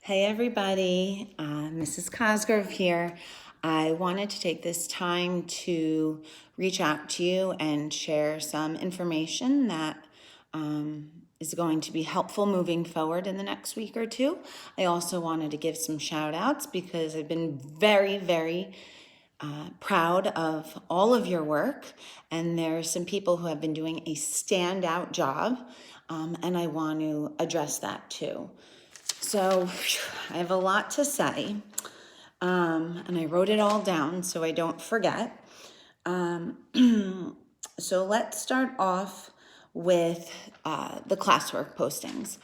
Hey everybody, Mrs. Cosgrove here. I wanted to take this time to reach out to you and share some information that is going to be helpful moving forward in the next week or two. I also wanted to give some shout outs because I've been very proud of all of your work, and there's some people who have been doing a standout job, and I want to address that too. So I have a lot to say, and I wrote it all down so I don't forget. So let's start off with the classwork postings.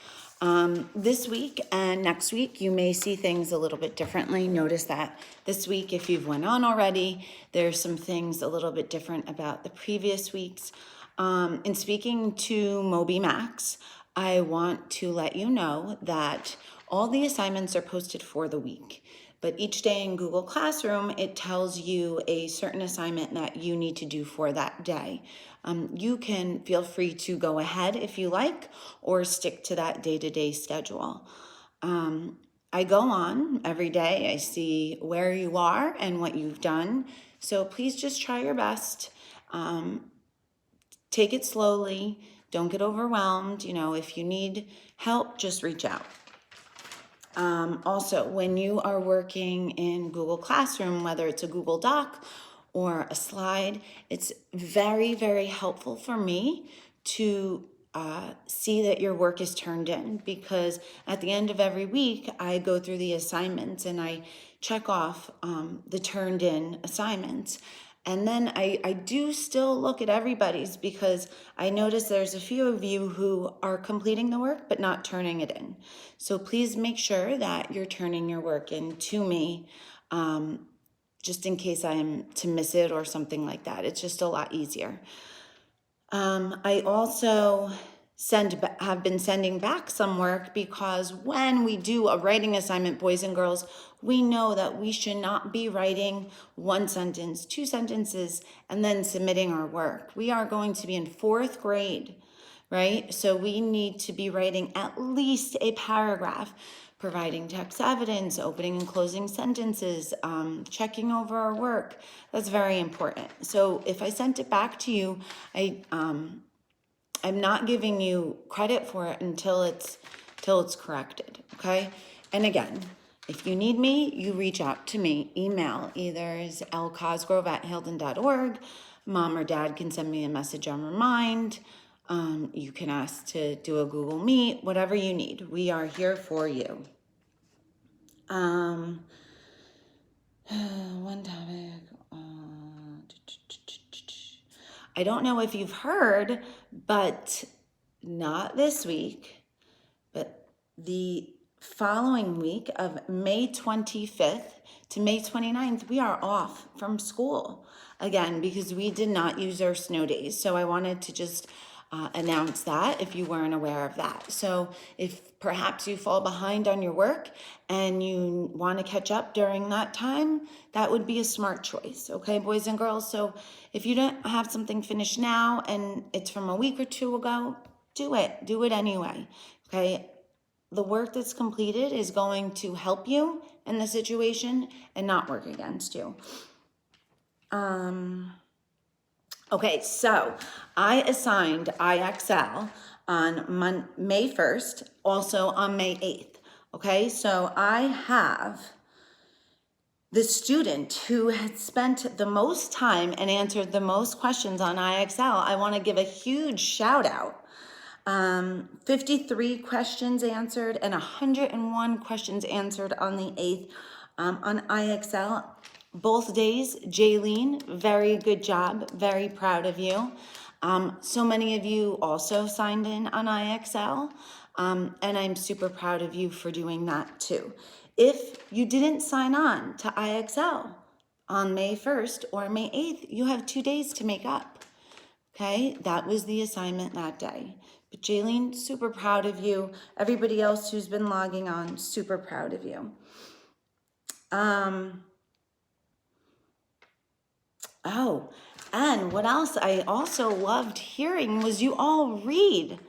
This week and next week, you may see things a little bit differently. Notice that this week, if you've went on already, there's some things a little bit different about the previous weeks. In speaking to Moby Max, I want to let you know that all the assignments are posted for the week. But each day in Google Classroom, it tells you a certain assignment that you need to do for that day. You can feel free to go ahead if you like, or stick to that day-to-day schedule. I go on every day. I see where you are and what you've done. So please just try your best. Take it slowly. Don't get overwhelmed. If you need help, just reach out. Also, when you are working in Google Classroom, whether it's a Google Doc or a slide, it's very helpful for me to see that your work is turned in, because at the end of every week, I go through the assignments and I check off the turned in assignments. And then I do still look at everybody's, because I notice there's a few of you who are completing the work but not turning it in. So please make sure that you're turning your work in to me, just in case I am to miss it or something like that. It's just a lot easier. I also have been sending back some work, because when we do a writing assignment, boys and girls, we know that we should not be writing one sentence, two sentences, and then submitting our work. We are going to be in fourth grade, right? So we need to be writing at least a paragraph, providing text evidence, opening and closing sentences, checking over our work. That's very important. So if I sent it back to you, I'm not giving you credit for it until it's corrected, okay? And again, if you need me, you reach out to me. Email either is lcosgrove@hilden.org. Mom or dad can send me a message on Remind. You can ask to do a Google Meet, whatever you need. We are here for you. One topic. I don't know if you've heard, but not this week, but the following week of May 25th to May 29th, we are off from school again, because we did not use our snow days. So I wanted to just announce that if you weren't aware of that. So if perhaps you fall behind on your work and you want to catch up during that time, that would be a smart choice, okay, boys and girls? So if you don't have something finished now and it's from a week or two ago, do it anyway, okay? The work that's completed is going to help you in the situation and not work against you. Okay, so I assigned IXL on May 1st, also on May 8th. Okay, so I have the student who had spent the most time and answered the most questions on IXL. I want to give a huge shout out. 53 questions answered and 101 questions answered on the 8th on IXL. Both days, Jaylene, very good job. Very proud of you. So many of you also signed in on IXL, and I'm super proud of you for doing that too. If you didn't sign on to IXL on May 1st or May 8th, you have 2 days to make up. Okay, that was the assignment that day. But Jaylene, super proud of you. Everybody else who's been logging on, super proud of you. Oh, and what else I also loved hearing was you all read.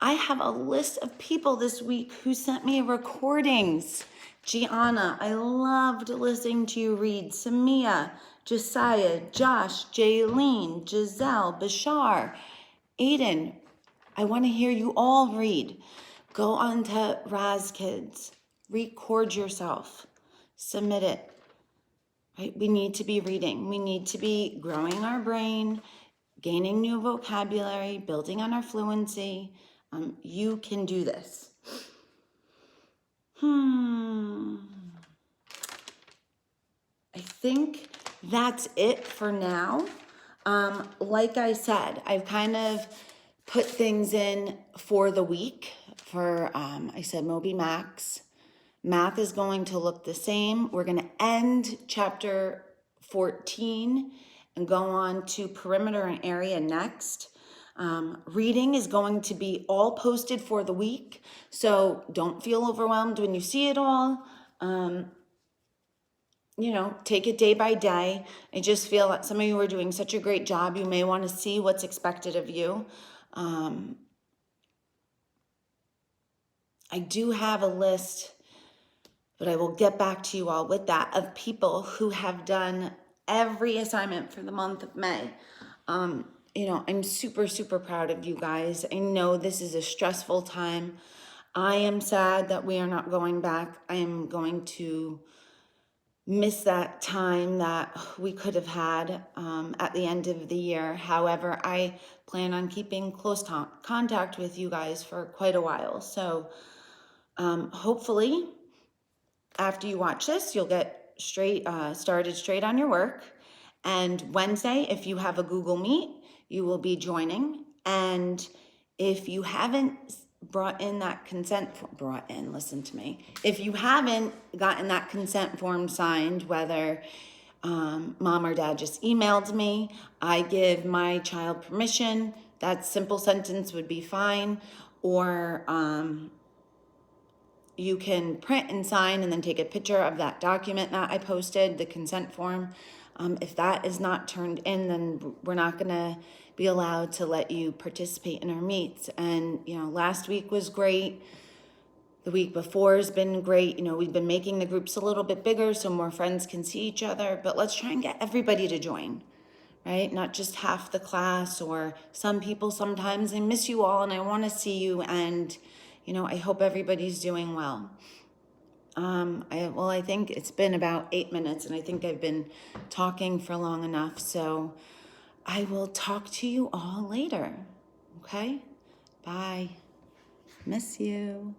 I have a list of people this week who sent me recordings. Gianna, I loved listening to you read. Samia, Josiah, Josh, Jaylene, Giselle, Bashar, Aiden. I want to hear you all read. Go on to Raz Kids. Record yourself. Submit it. Right? We need to be reading. We need to be growing our brain, gaining new vocabulary, building on our fluency. You can do this. I think that's it for now. Like I said, I've kind of put things in for the week for, I said Moby Max. Math is going to look the same. We're going to end chapter 14 and go on to perimeter and area next. Reading is going to be all posted for the week, so don't feel overwhelmed when you see it all. Take it day by day. I just feel that some of you are doing such a great job. You may want to see what's expected of you. I do have a list, but I will get back to you all with that, of people who have done every assignment for the month of May. I'm super, super proud of you guys. I know this is a stressful time. I am sad that we are not going back. I am going to miss that time that we could have had at the end of the year. However, I plan on keeping close contact with you guys for quite a while. So hopefully after you watch this, you'll get started straight on your work. And Wednesday, if you have a Google Meet, you will be joining. And if you haven't listen to me. If you haven't gotten that consent form signed, whether mom or dad just emailed me, I give my child permission, that simple sentence would be fine. Or you can print and sign and then take a picture of that document that I posted, the consent form. If that is not turned in, then we're not going to be allowed to let you participate in our meets. And, last week was great. The week before has been great. We've been making the groups a little bit bigger so more friends can see each other. But let's try and get everybody to join, right? Not just half the class, or some people sometimes. I miss you all and I want to see you. And, I hope everybody's doing well. I think it's been about 8 minutes and I think I've been talking for long enough. So I will talk to you all later. Okay? Bye. Miss you.